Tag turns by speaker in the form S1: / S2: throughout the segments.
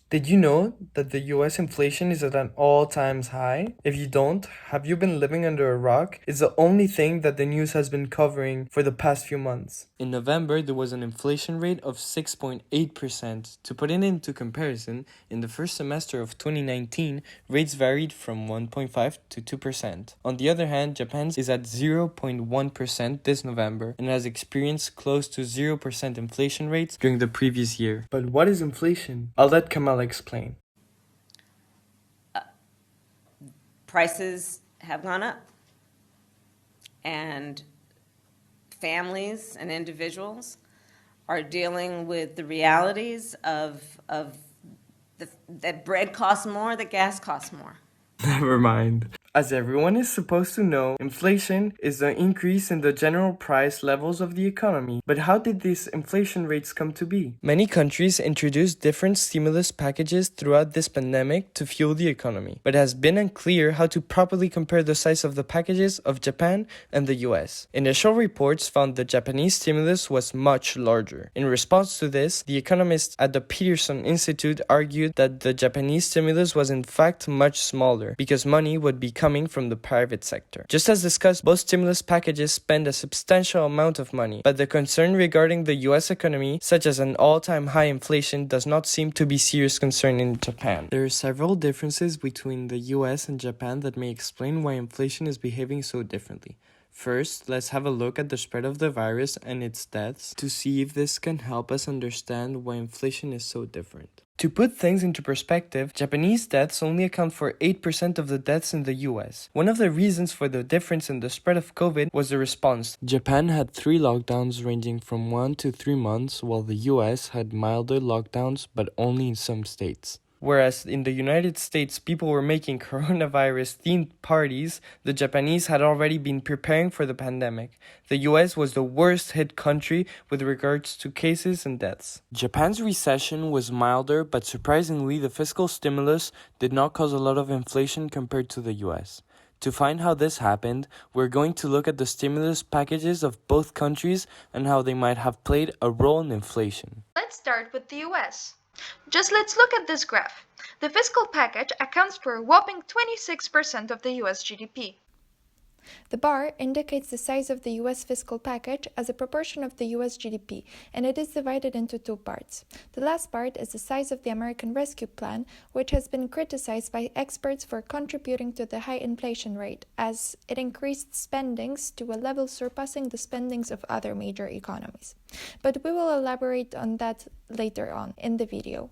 S1: Did you know that the US inflation is at an all-time high? If you don't, have you been living under a rock? It's the only thing that the news has been covering for the past few months. In November, there was an inflation rate of 6.8%. To put it into comparison, in the first semester of 2019, rates varied from 1.5 to 2%. On the other hand, Japan's is at 0.1% this November and has experienced close to 0% inflation rates during the previous year. But what is inflation? I'll let Kamal explain.
S2: Prices have gone up, and families and individuals are dealing with the realities of that bread costs more, that gas costs more.
S1: Never mind. As everyone is supposed to know, inflation is the increase in the general price levels of the economy. But how did these inflation rates come to be? Many countries introduced different stimulus packages throughout this pandemic to fuel the economy, but it has been unclear how to properly compare the size of the packages of Japan and the US. Initial reports found the Japanese stimulus was much larger. In response to this, the economists at the Peterson Institute argued that the Japanese stimulus was in fact much smaller because money would be coming from the private sector. Just as discussed, both stimulus packages spend a substantial amount of money, but the concern regarding the US economy, such as an all-time high inflation, does not seem to be serious concern in Japan. There are several differences between the US and Japan that may explain why inflation is behaving so differently. First, let's have a look at the spread of the virus and its deaths to see if this can help us understand why inflation is so different. To put things into perspective, Japanese deaths only account for 8% of the deaths in the US. One of the reasons for the difference in the spread of COVID was the response. Japan had 3 lockdowns ranging from 1 to 3 months, while the US had milder lockdowns but only in some states. Whereas in the United States, people were making coronavirus-themed parties, the Japanese had already been preparing for the pandemic. The US was the worst-hit country with regards to cases and deaths. Japan's recession was milder, but surprisingly, the fiscal stimulus did not cause a lot of inflation compared to the US. To find how this happened, we're going to look at the stimulus packages of both countries and how they might have played a role in inflation.
S3: Let's start with the US. Just let's look at this graph. The fiscal package accounts for a whopping 26% of the US GDP. The bar indicates the size of the US fiscal package as a proportion of the US GDP, and it is divided into 2 parts. The last part is the size of the American Rescue Plan, which has been criticized by experts for contributing to the high inflation rate, as it increased spendings to a level surpassing the spendings of other major economies. But we will elaborate on that later on in the video.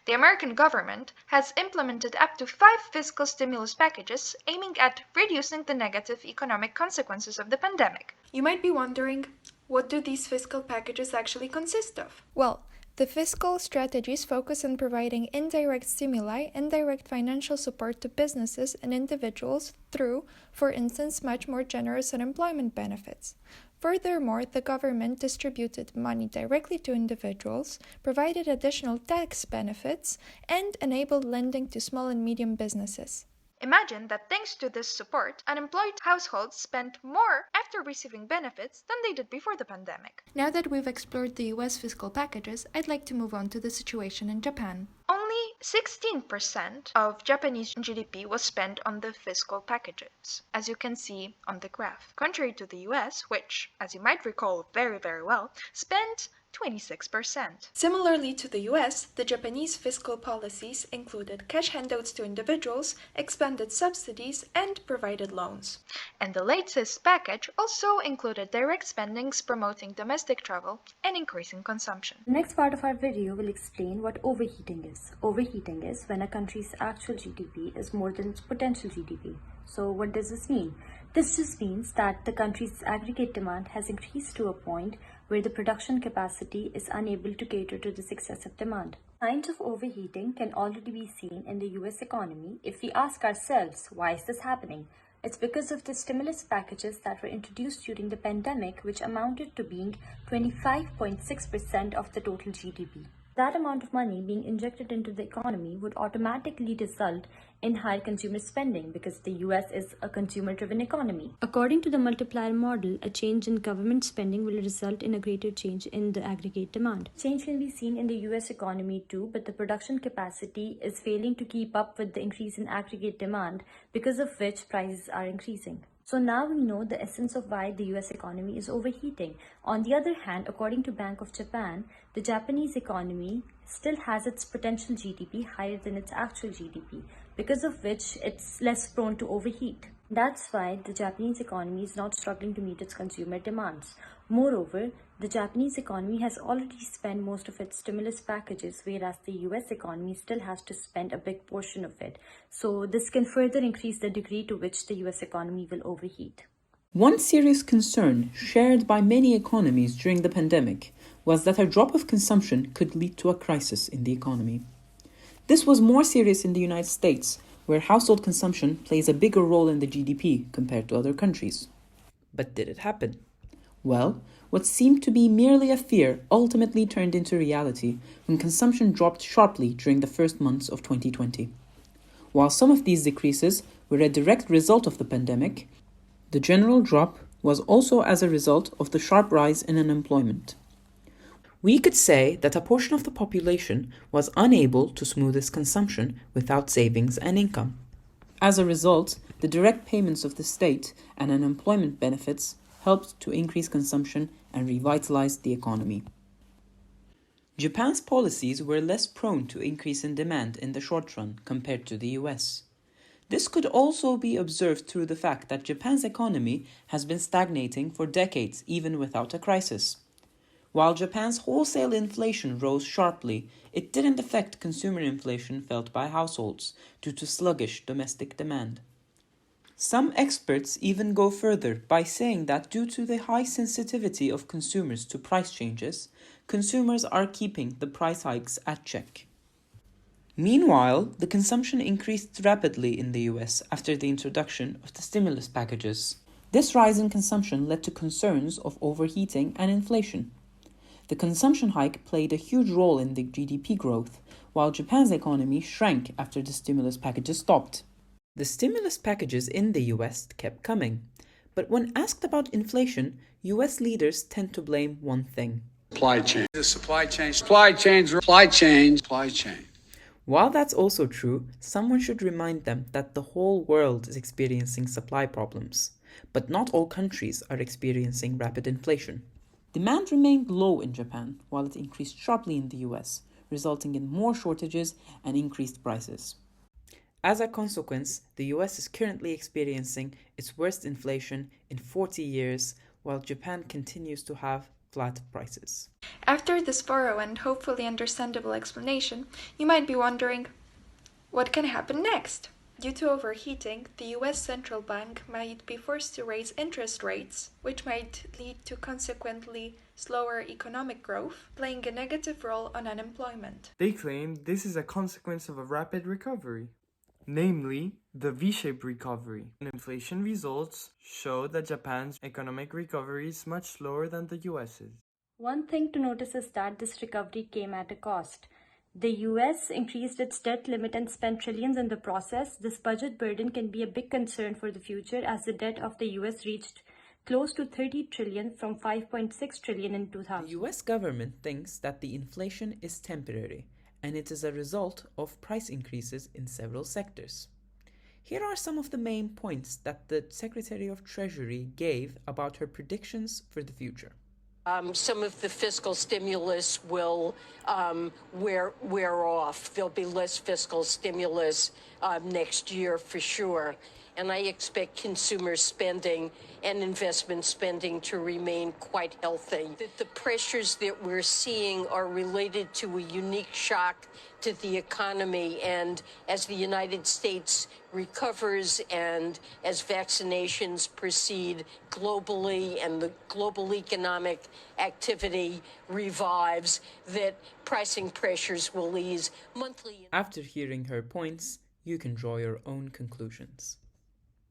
S3: The American government has implemented up to 5 fiscal stimulus packages aiming at reducing the negative economic consequences of the pandemic. You might be wondering, what do these fiscal packages actually consist of? Well, the fiscal strategies focus on providing indirect stimuli and direct financial support to businesses and individuals through, for instance, much more generous unemployment benefits. Furthermore, the government distributed money directly to individuals, provided additional tax benefits, and enabled lending to small and medium businesses. Imagine that thanks to this support, unemployed households spent more after receiving benefits than they did before the pandemic. Now that we've explored the US fiscal packages, I'd like to move on to the situation in Japan. Only 16% of Japanese GDP was spent on the fiscal packages, as you can see on the graph. Contrary to the US, which, as you might recall very, very well, spent 26%. Similarly to the US, the Japanese fiscal policies included cash handouts to individuals, expanded subsidies, and provided loans. And the latest package also included direct spendings promoting domestic travel and increasing consumption.
S4: The next part of our video will explain what overheating is. Overheating is when a country's actual GDP is more than its potential GDP. So what does this mean? This just means that the country's aggregate demand has increased to a point where the production capacity is unable to cater to this excessive demand. Signs of overheating can already be seen in the US economy if we ask ourselves, why is this happening? It's because of the stimulus packages that were introduced during the pandemic, which amounted to being 25.6% of the total GDP. That amount of money being injected into the economy would automatically result in higher consumer spending because the US is a consumer-driven economy. According to the multiplier model, a change in government spending will result in a greater change in the aggregate demand. Change can be seen in the US economy too, but the production capacity is failing to keep up with the increase in aggregate demand, because of which prices are increasing. So now we know the essence of why the US economy is overheating. On the other hand, according to Bank of Japan, the Japanese economy still has its potential GDP higher than its actual GDP, because of which it's less prone to overheat. That's why the Japanese economy is not struggling to meet its consumer demands. Moreover, the Japanese economy has already spent most of its stimulus packages, whereas the US economy still has to spend a big portion of it. So this can further increase the degree to which the US economy will overheat.
S5: One serious concern shared by many economies during the pandemic was that a drop of consumption could lead to a crisis in the economy. This was more serious in the United States, where household consumption plays a bigger role in the GDP compared to other countries.
S1: But did it happen?
S5: Well, what seemed to be merely a fear ultimately turned into reality when consumption dropped sharply during the first months of 2020. While some of these decreases were a direct result of the pandemic, the general drop was also as a result of the sharp rise in unemployment. We could say that a portion of the population was unable to smooth its consumption without savings and income. As a result, the direct payments of the state and unemployment benefits helped to increase consumption and revitalize the economy. Japan's policies were less prone to increase in demand in the short run compared to the US. This could also be observed through the fact that Japan's economy has been stagnating for decades even without a crisis. While Japan's wholesale inflation rose sharply, it didn't affect consumer inflation felt by households due to sluggish domestic demand. Some experts even go further by saying that due to the high sensitivity of consumers to price changes, consumers are keeping the price hikes at check. Meanwhile, the consumption increased rapidly in the US after the introduction of the stimulus packages. This rise in consumption led to concerns of overheating and inflation. The consumption hike played a huge role in the GDP growth, while Japan's economy shrank after the stimulus packages stopped. The stimulus packages in the US kept coming, but when asked about inflation, US leaders tend to blame one thing:
S6: supply chain. The supply chain.
S1: While that's also true, someone should remind them that the whole world is experiencing supply problems, but not all countries are experiencing rapid inflation.
S5: Demand remained low in Japan, while it increased sharply in the US, resulting in more shortages and increased prices.
S1: As a consequence, the US is currently experiencing its worst inflation in 40 years, while Japan continues to have flat prices.
S3: After this thorough and hopefully understandable explanation, you might be wondering, what can happen next? Due to overheating, the US central bank might be forced to raise interest rates, which might lead to consequently slower economic growth, playing a negative role on unemployment.
S1: They claim this is a consequence of a rapid recovery, namely the V-shaped recovery. Inflation results show that Japan's economic recovery is much slower than the US's.
S4: One thing to notice is that this recovery came at a cost. The US increased its debt limit and spent trillions in the process. This budget burden can be a big concern for the future, as the debt of the US reached close to 30 trillion from 5.6 trillion in 2000.
S1: The US government thinks that the inflation is temporary, and it is a result of price increases in several sectors. Here are some of the main points that the Secretary of Treasury gave about her predictions for the future.
S7: Some of the fiscal stimulus will wear off. There'll be less fiscal stimulus next year for sure. And I expect consumer spending and investment spending to remain quite healthy. The pressures that we're seeing are related to a unique shock to the economy. And as the United States recovers and as vaccinations proceed globally and the global economic activity revives, that pricing pressures will ease monthly.
S1: After hearing her points, you can draw your own conclusions.